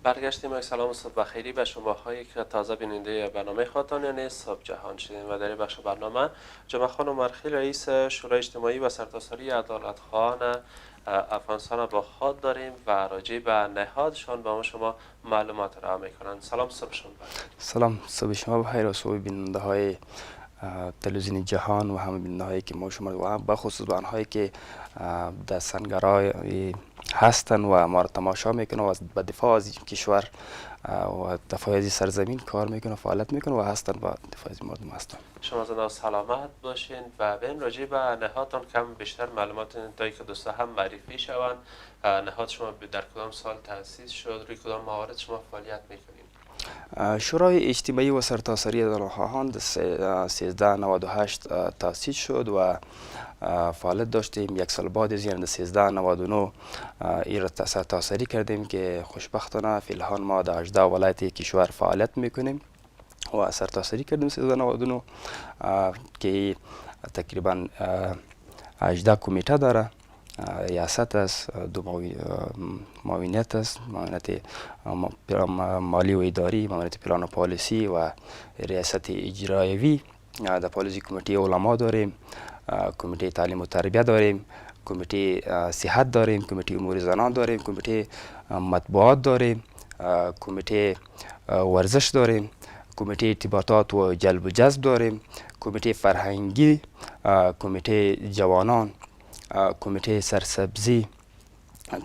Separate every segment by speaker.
Speaker 1: برگشتیم. یک سلام و صبح بخیری به شما هایی که تازه بیننده برنامه خاتانیان صبح جهان شدیم و در این بخش برنامه جمعه خانم مرخی رئیس شورای اجتماعی و سرتاسری عدالت خانه افغانستان با خود داریم و راجع به نهادشان به شما معلومات را میکنند. سلام صبحشون بخیر.
Speaker 2: سلام صبح شما بخیر و صبح بیننده های تلویزیون جهان و همه بیننده هایی که ما شما و بخصوص به آنهایی که در سنگرهای هستند و ما را تماشا میکنن و به دفاع از کشور و دفاع از سرزمین کار میکنن، فعالیت میکنن و هستند و دفاع از مردم هستند.
Speaker 1: شما زنده و سلامت باشین و بین راجع به نهادتان کم بیشتر معلومات تا که دوستا هم معرفی شوند. نهاد شما در کدام سال تأسیس شد، روی کدام موارد شما فعالیت میکنید؟
Speaker 2: شورای اجتماعی و سرتاسری عدالت خواهان 1398 تأسیس شد و فعالیت داشتیم. یک سال بعد از یعنی 1399 این را سرتاسری کردیم که خوشبختانه فی الحال ما در 18 ولایت کشور فعالیت میکنیم و سرتاسری کردیم 1399 که تقریبا 18 کمیته داره. ریاست است، دو معاونیت است، معاونیت مالی و اداری، معاونیت پلان و پالیسی و ریاست اجرایی. در پالیسی کمیته علما داریم، کمیته تعلیم و تربیت داریم، کمیته صحت داریم، کمیته امور زنان داریم، کمیته مطبوعات داریم، کمیته ورزش داریم، کمیته ارتباطات و جلب و جذب داریم، کمیته فرهنگی، کمیته جوانان، کمیته سرسبزی،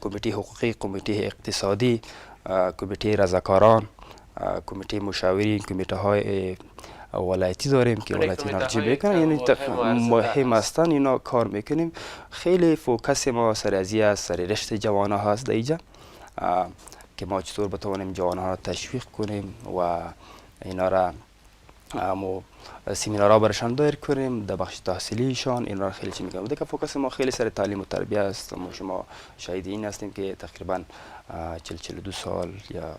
Speaker 2: کمیته حقوقی، کمیته اقتصادی، کمیته رضاکاران، کمیته مشاورین، کمیته های ولایتی داریم که ولایتی نرجی میکنن، یعنی مهم هستن. اینا کار میکنیم. خیلی فوکس ما سر ازی است، سر رشد جوان ها هست در اینجا که ما چطور بتوانیم جوان ها را تشویق کنیم و اینا را سیمینارها برشان دایر کنیم در بخش تحصیلیشان. این را خیلی چی میگم دیگه فوکس ما خیلی سر تعلیم و تربیت است. ما شما شاهد این هستیم که تقریبا 42 سال یا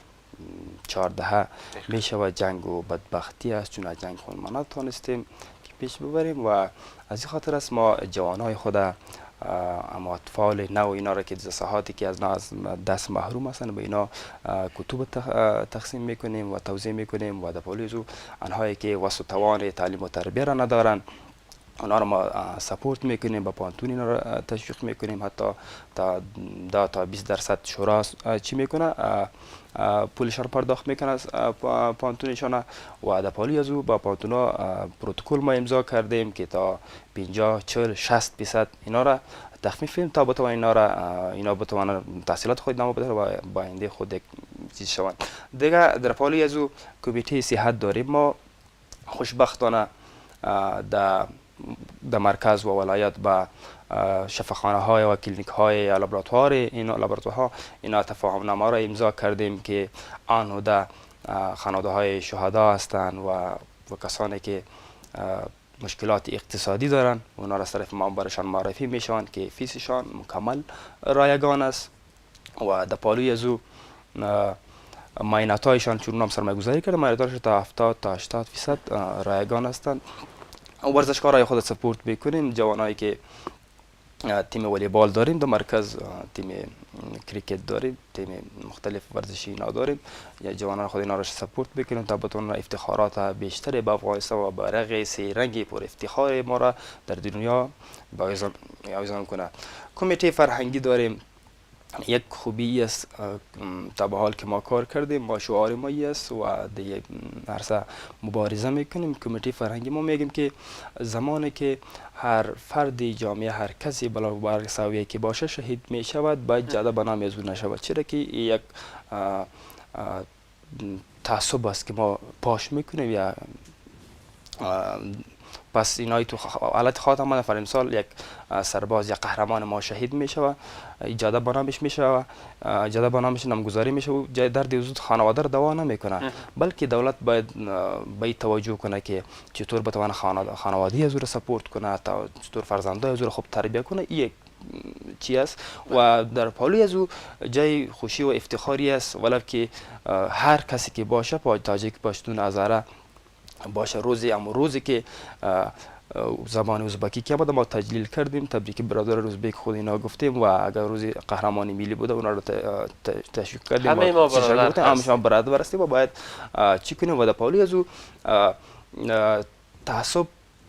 Speaker 2: 14 میشه و جنگ و بدبختی است، چون از جنگ خود تانستیم که پیش ببریم و از این خاطر است ما جوانای خود اما اطفال نو اینا را که ساحاتی که از دست محروم هستند به اینا کتب تقسیم میکنیم و توزیع میکنیم و در پالیزو آنهایی که وسط توان تعلیم و تربیت را ندارن اونا را ما سپورت میکنیم، با پانتون اینا را تشویق میکنیم. حتی تا 20% شورا چی میکنه پولش را پرداخت میکنه از پانتونشان و در پالی از او با پانتونا پروتکل ما امضا کردیم که تا 50 40 60% اینا را تخفیف تا بتوان اینا بتوانن تحصیلات خود ادامه بده و با آینده خود یک چیز شوند. دیگه در پالی از او کمیته صحت داریم. ما خوشبختانه در مرکز و ولایت با شفاخانه های و کلینیک های یا لابراتوار اینا تفاهمنامه را امضا کردیم که آنها در خانواده های شهدا هستند و کسانی که مشکلات اقتصادی دارن اونا را از طرف ما برشان معرفی میشن که فیسشان مکمل رایگان است و در پالوی از او معاینات هایشان چون نام سرمایه‌گذاری کرده معایناتش تا 70 تا 80% رایگان هستند. ورزشکارای خود سپورت میکنیم. جوانایی که تیم والیبال داریم در مرکز، تیم کریکت داریم، تیم مختلف ورزشی اینا داریم، یا جوانان خود اینا را سپورت میکنیم تا بتونن افتخارات بیشتری به افغانستان و بیرق سه رنگی پر افتخار ما را در دنیا آویزان کنه. کمیته فرهنگی داریم. یک خوبی است تا به حال که ما کار کردیم، ما شعار ما است و دیگه هر مبارزه میکنیم. کمیته فرهنگی ما میگیم که زمانی که هر فرد جامعه، هر کسی بلا سویه که باشه شهید میشود باید جاده به نام از او نشود، چرا که یک تعصب است که ما پاش میکنیم. یا پس اینایی تو حالت خاتم نفر امسال یک سرباز یا قهرمان ما شهید میشه و جاده بنامش میشه و جاده بنامش نامگذاری میشه و جای درد وجود خانواده را دوا نمیکنه، بلکه دولت باید توجه کنه که چطور بتونه خانواده از او را سپورت کنه، تا چطور فرزندای از او را خوب تربیت کنه. یک چی است و در پالوی از او جای خوشی و افتخاری است، ولی که هر کسی که باشه تاجیک، پشتون، هزاره باشه، روزی که زبان ازبکی که بود ما تجلیل کردیم، تبریک برادر ازبک خود اینا گفتیم و اگر روز قهرمانی ملی بوده اونا رو تشویق کردیم.
Speaker 1: همه ما برادر
Speaker 2: هستیم. همه برادر هستیم و باید چی کنیم و در پاولی از او تعصب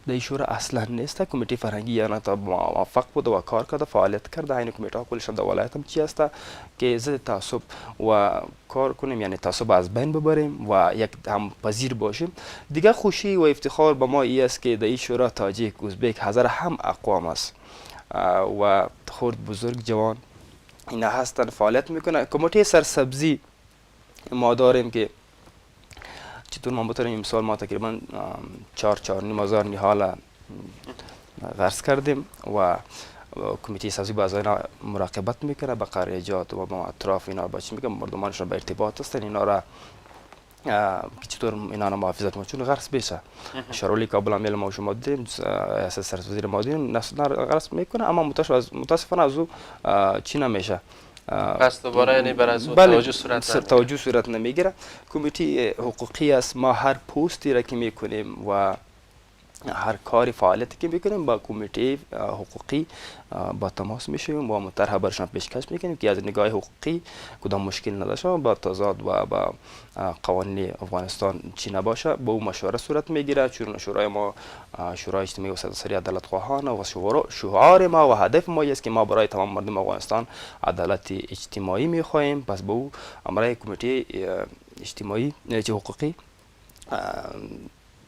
Speaker 2: در شورا اصلا نیست. کمیته فرهنگی یعنی تا موفق بوده و کار کرده، فعالیت کرده. این کمیته ها کلش در ولایت هم چی هسته که ضد تعصب و کار کنیم، یعنی تعصب از بین ببریم و یک هم پذیر باشیم. دیگه خوشی و افتخار به ما ای است که در این شورا تاجیک، ازبک، هزار هم اقوام است و خرد بزرگ جوان اینا هستن فعالیت میکنه. کمیته سرسبزی ما داریم که چطور ما بتونیم امسال ما تقریبا 4,500 نهال غرس کردیم و کمیته سبزی باز اینا مراقبت میکنه به قریجات و با اطراف اینا با چی میگم مردمانشون به ارتباط هستن اینا را که چطور اینا را محافظت ما چون غرس بشه. شورالی کابل امیل ما شما دیدیم سرسبزی وزیر ما دیدیم نسل غرس میکنه اما متاسفانه از او چی نمیشه.
Speaker 1: پس دوباره یعنی بر از توجه
Speaker 2: صورت نمیگیره. کمیته حقوقی است، ما هر پستی را که میکنیم و هر کاری فعالیتی که میکنیم با کمیته حقوقی با تماس میشیم و مطرح برشان پیشکش میکنیم که از نگاه حقوقی کدام مشکل نداشته با تضاد و با قوانین افغانستان چی نباشه با او مشوره صورت میگیره. چون شورای ما شورای اجتماعی و سرتاسری عدالت خواهانه و شعار ما و هدف ما است که ما برای تمام مردم افغانستان عدالت اجتماعی میخواهیم. پس با او امرای کمیته اجتماعی حقوقی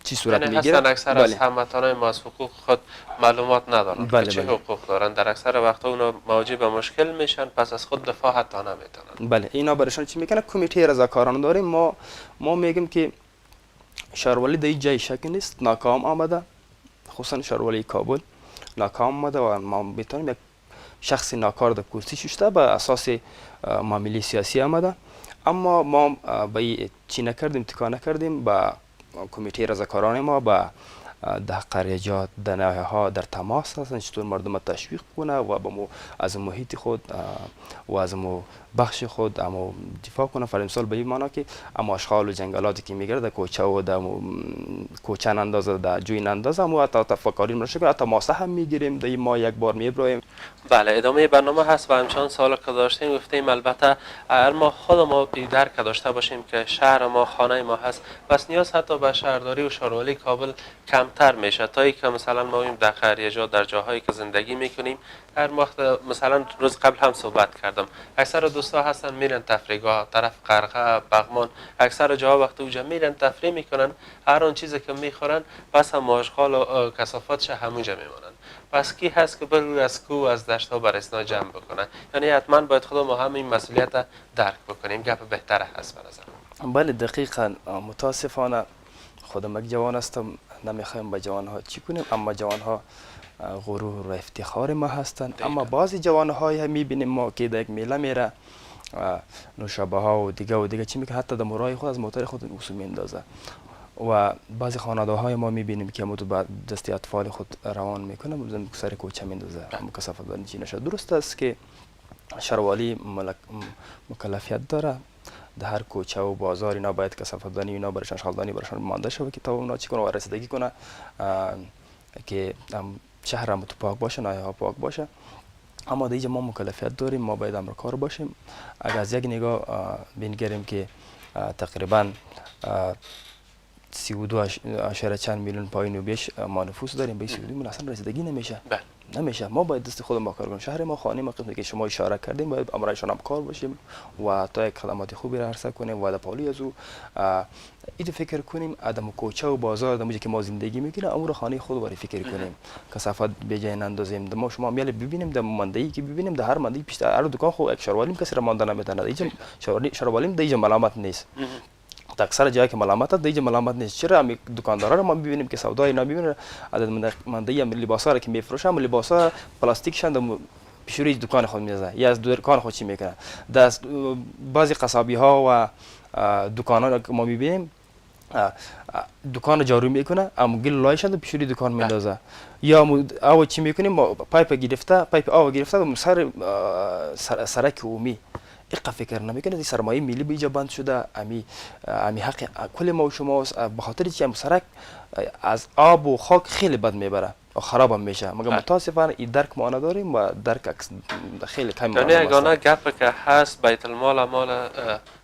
Speaker 2: چی صورت میگیره.
Speaker 1: اکثر از هموطنان ما از حقوق خود معلومات ندارن که چه حقوق دارن. در اکثر وقتا اونا مواجه به مشکل میشن پس از خود دفاع حتی نمیتونن.
Speaker 2: بله اینا برشان چی میکنه. کمیته رضاکارانه داریم. ما میگیم که شهرولی در جای شک نیست، ناکام آمده، خصوصا شهرولی کابل ناکام آمده و ما میتونیم یک شخص ناکار در کرسی شده به اساس معامله سیاسی آمده. اما ما به چی نکردیم، تکا نکردیم. با کمیته رضاکارانه ما با ده قریجات ده ناحیه ها در تماس هستند چطور مردم تشویق کنه و با از محیط خود و از بخش خود اما دفاع کنه. فرض مثال به این معنا که اما اشغال و جنگلاتی که میگرده کوچه و در کوچه اندازه در جوی اندازه اما حتی تفکری نشه حتی ماسه هم میگیریم در ما یک بار میبرایم.
Speaker 1: بله ادامه برنامه هست و همچنان سوال که داشتیم گفتیم البته اگر ما خود ما درک داشته باشیم که شهر ما خانه ما هست پس نیاز حتی به شهرداری و شهرولی کابل کمتر میشه تا اینکه مثلا ما در خریجات در جاهایی که زندگی میکنیم هر وقت مثلا روز قبل هم صحبت کردم اکثر دوستا هستن میرن تفریحگاه طرف قرقه بغمان اکثر جاها وقت اونجا میرن تفریح میکنن هر اون چیزی که میخورن پس هم اشغال و کثافتش همونجا میمونن. پس کی هست که بر از کو از دشت ها بر اسنا جمع بکنه؟ یعنی حتما باید خود ما هم این مسئولیت درک بکنیم. گپ بهتره هست به نظر.
Speaker 2: بله دقیقاً. متاسفانه خودم یک جوان هستم نمیخوایم با جوان ها چی کنیم اما جوان ها غرور و افتخار ما هستند. اما بعضی جوان های هم میبینیم ما که در یک میله میره نوشابه ها و دیگه چی میکنه حتی در مرای خود از موتور خود اصول میندازه و بعضی خانواده های ما میبینیم که همون بعد دست اطفال خود روان میکنه بزن سر کوچه میندازه کثافت دادن چی نشه. درست است که شهروالی مکلفیت داره در هر کوچه و بازار اینا باید کثافت دانی اینا برشان شغلدانی برشان مانده شده که تا اونا چی کنه و رسیدگی کنه که شهر هم پاک باشه ناحیه ها پاک باشه. اما دیگه ما مکلفیت داریم ما باید امرکار باشیم. اگر از یک نگاه بنگریم که تقریبا 32 چند میلیون پایین و بیش ما نفوس داریم به 32 میلیون اصلا رسیدگی نمیشه. ما باید دست خود ما کار کنیم. شهر ما خانه ما قسمتی که شما اشاره کردیم باید امرایشان هم کار باشیم و تا یک خدمات خوبی را عرضه کنیم و در پالی از او این فکر کنیم آدم کوچه و بازار دموجی که ما زندگی میکنیم امور خانه خود باری فکر کنیم کثافت به جای نندازیم. ما شما میل ببینیم در ماندهی که ببینیم در هر ماندهی پیش هر دکان خو یک شهروالیم کسی را مانده نمیتونه اینجا شهروالیم دیگه ملامت نیست. اکثر جایی که ملامت است دیگه ملامت نیست. چرا هم دکاندارا رو ما ببینیم که سودای اینا میبینن عدد ماندهی لباسا رو که میفروشن لباسا پلاستیک شند پیشوری دکان خود میزنه یا از دکان خود چی میکنه. دست بعضی قصابی ها و دکانا رو که ما میبینیم دکان جارو میکنه اما گل لایشند پیشوری دکان میندازه یا او چی میکنیم پایپ گرفته پایپ آب گرفته سر سرک عمومی اینقدر فکر نمیکنه این سرمایه ملی به اینجا بند شده، امی حق کل ما و شماست، به خاطر چی سرک از آب و خاک خیلی بد میبره و خراب هم میشه. مگر متاسفانه این درک ما نداریم و درک خیلی کم.
Speaker 1: یعنی اگه گپ که هست بیت المال مال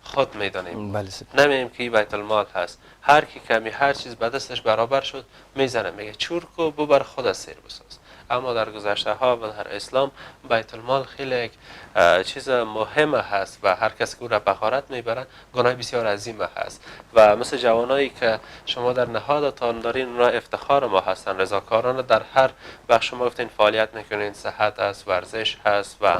Speaker 1: خود میدانیم،
Speaker 2: بله
Speaker 1: نمیم که بیت المال هست، هر کی کمی هر چیز به دستش برابر شد میزنه میگه چورکو ببر خود سیر بساز. اما در گذشته ها و در اسلام بیت المال خیلی چیز مهم هست و هر کس که او را بخارت میبرن گناه بسیار عظیم هست و مثل جوانایی که شما در نهادتان دارین اونا افتخار ما هستن، رضاکارانه در هر بخش شما گفتین فعالیت میکنین، صحت است، ورزش هست و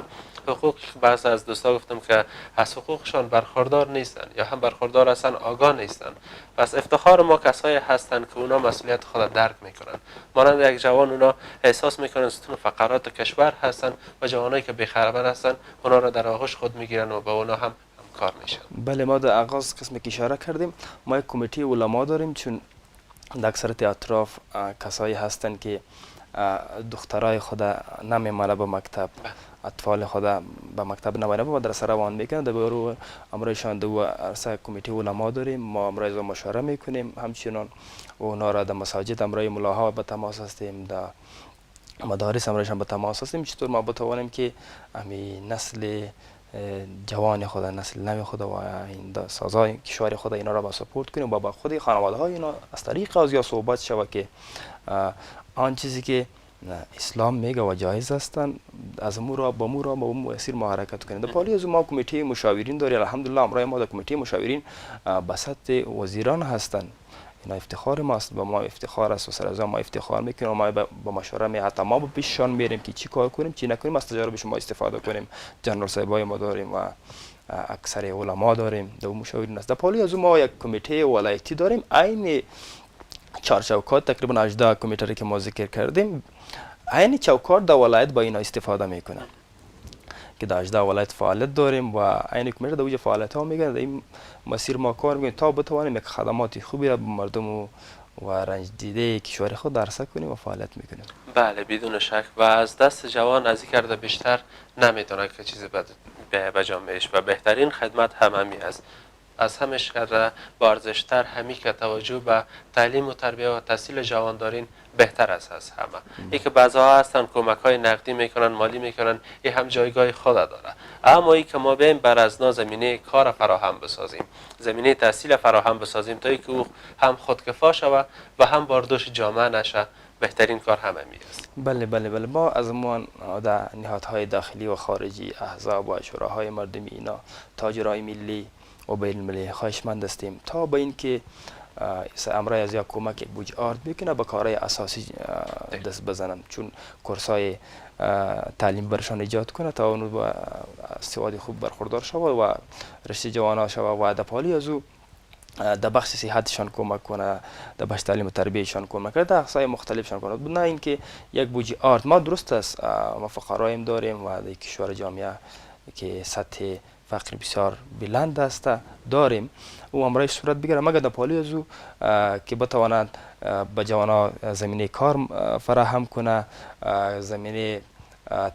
Speaker 1: حقوق. بعضی از دوستا گفتم که از حقوقشان برخوردار نیستن یا هم برخوردار هستن آگاه نیستن. پس افتخار ما کسایی هستن که اونا مسئولیت خود درک میکنن. مانند یک جوان اونا احساس میکنن ستون فقرات کشور هستن و جوانایی که بی‌خبر هستن اونا را در آغوش خود میگیرن و با اونا هم کار میشن.
Speaker 2: بله، ما در آغاز قسمی که اشاره کردیم ما یک کمیته علما داریم، چون در اکثرت اطراف کسایی هستن که دخترای خود نمیمانه به مکتب، اطفال خود به مکتب نمیره و مدرسه روان میکنن. در برو امرایشان دو عرصه کمیته علما داریم، ما امرای مشاوره میکنیم، همچنان اونا را در مساجد امرای ملاها به تماس هستیم، در مدارس امرایشان به تماس هستیم، چطور ما بتوانیم که امی نسل جوان خود، نسل نوی خود و این سازای کشور خود اینا را با سپورت کنیم و با خود خانواده های اینا از طریق از یا صحبت شود که آن چیزی که اسلام میگه و جایز هستن از مو را با مسیر ما حرکت کنیم. در پالی از ما کمیته مشاورین داری، الحمدلله امرای ما در کمیته مشاورین به سطح وزیران هستن. اینا افتخار ماست، با ما افتخار است و سر از ما افتخار میکنیم و ما با مشوره می حتی ما پیششان میریم که چی کار کنیم چی نکنیم، از تجارب شما استفاده کنیم. جنرال صاحبای ما داریم و اکثر علما داریم، در مشاورین است. در پالی از ما یک کمیته ولایتی داریم، عین چهار چوکات تقریبا 18 کمیته که ما ذکر کردیم، عین چوکات در ولایت با اینا استفاده میکنن که در 18 ولایت فعالیت داریم و عین کمیته در اوج فعالیت ها میگن. در این مسیر ما کار میکنیم تا بتوانیم یک خدمات خوبی را به مردم و رنج دیده کشور خود عرضه کنیم و فعالیت میکنیم.
Speaker 1: بله بدون شک و از دست جوان از این کرده بیشتر نمیتونه که چیزی به جامعهش و بهترین خدمت هممی است. از همش کرده با ارزشتر همی که توجه به تعلیم و تربیه و تحصیل جوان دارین بهتر است از همه. ای که بعضا هستن کمک های نقدی میکنن، مالی میکنن، این هم جایگاه خود داره. اما ای که ما بیم بر ازنا زمینه کار فراهم بسازیم، زمینه تحصیل فراهم بسازیم تا ای که او هم خودکفا شود و هم باردوش جامعه نشه، بهترین کار هممی است.
Speaker 2: بله ما از ما در نهادهای داخلی و خارجی، احزاب و شوراهای مردمی اینا، تاجرای ملی و بین المللی خواهشمند هستیم تا به این که امرای از یا کمک بوج آرد میکنه به کارهای اساسی دست بزنن، چون کورسای تعلیم برشان ایجاد کنه تا اونو با سواد خوب برخوردار شود و رشته جوانا شود و دپالی از او در بخش صحتشان کمک کنه، در بخش تعلیم و تربیتشان کمک کنه، در اقسام مختلفشان کنه. نه اینکه یک بوجی آرد ما درست است ما فقرایم داریم و در کشور جامعه که سطح فقر بسیار بلند است داریم، او امرای صورت بگیره مگر در پالی از او که بتواند به جوانا زمینه کار فراهم کنه، زمینه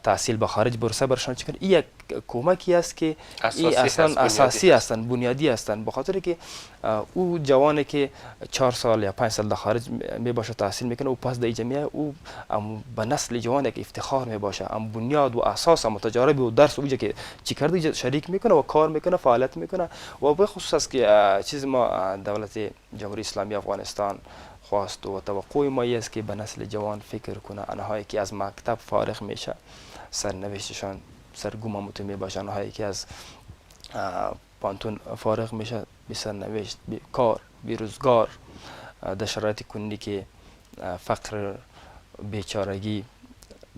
Speaker 2: تحصیل به خارج برسه برشان چکنه. این یک کمکی است که این اصلا اساسی هستند، بنیادی هستند، بخاطر که او جوانی که 4 سال یا 5 سال در خارج می باشه تحصیل میکنه او پس در جامعه او به نسل جوان یک افتخار می باشه، ام بنیاد و اساس ام تجارب و درس اوجه که چی کرده شریک میکنه و کار میکنه، فعالیت میکنه. و به خصوص که چیز ما دولت جمهوری اسلامی افغانستان خواست و توقع ما است که به نسل جوان فکر کنه، آنهایی که از مکتب فارغ میشه سرنوشتشان سرگم مطمئن باشن، آنهایی که از پانتون فارغ میشه به سرنوشت کار بیروزگار در شرایط کنونی که فقر، بیچارگی،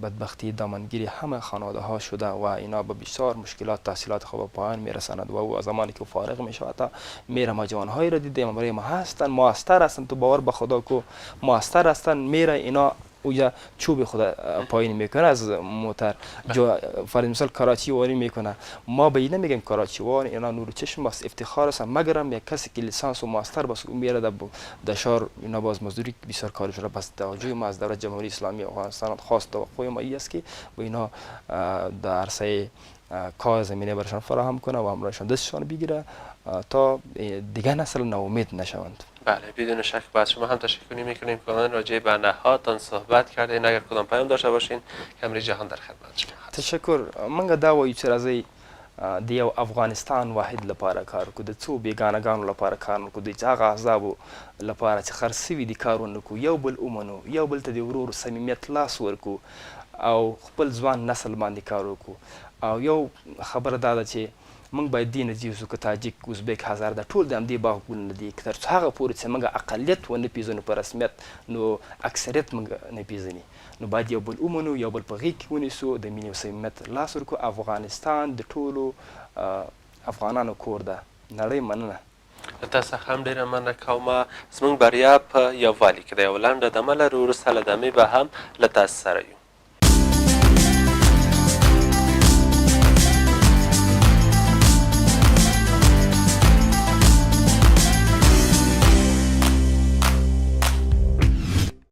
Speaker 2: بدبختی دامنگیری همه خانواده ها شده و اینا به بسیار مشکلات تحصیلات خوب به پایان میرساند و او از زمانی که فارغ میشه تا میره ما جوانهایی را دیدیم برای ما هستن موثر هستن، تو باور به خدا کو موثر هستن، میره اینا او یا چوب خود پایین میکنه از موتر جا فرض مثال کراچی واری میکنه. ما به این نمیگیم کراچی وار، اینا نور چشم است، افتخار است، مگرم یک کسی که لیسانس و ماستر بس میره در شهر، اینا باز مزدوری بسیار کارش را بس. توجه ما از دولت جمهوری اسلامی افغانستان خواست توقع ما است که با اینا در عرصه کار زمینه برشان فراهم کنه و همراهشان دستشان بگیره تا دیگه نسل ناامید نشوند.
Speaker 1: بله بدون شک باز شما هم تشکر میکنیم که من راجع به نهادتان صحبت کردین. اگر کدام پیام داشته باشین کمری جهان در خدمت شما هست.
Speaker 2: تشکر. منګه دا وایو چې راځئ د یو افغانستان واحد لپاره کار وکړو، د څو بیګانهګانو لپاره کار وکړو، د هغه احزابو لپاره چې خرڅ سوي دي کارونه وکړو، یو بل ومنو، یو بل ته د ورور صمیمیت لاس ورکړو او خپل ځوان نسل باندې کار وکړو. او یو خبره دا ده چې موږ باید دې نتیجې وسو که تاجک، ازبک، هزار دا ټول د همدې باغ ګلونه دي. که تر څو هغه پورې چې موږ اقلیت ونه پېژنو په رسمیت، نو اکثریت موږ نه پېژني. نو باید یو بل ومنو، یو بل په غېږ کې ونیسو، د مینې او صمیمیت لاس ورکړو. افغانستان د ټولو افغانانو کور ده. نړۍ مننه.
Speaker 1: تاسو هم ډیره مننه کوم. زموږ بریا په یووالي کې ده. یو لنډه دمه لرو، وروسته له دمې به هم له تاسو سره یو.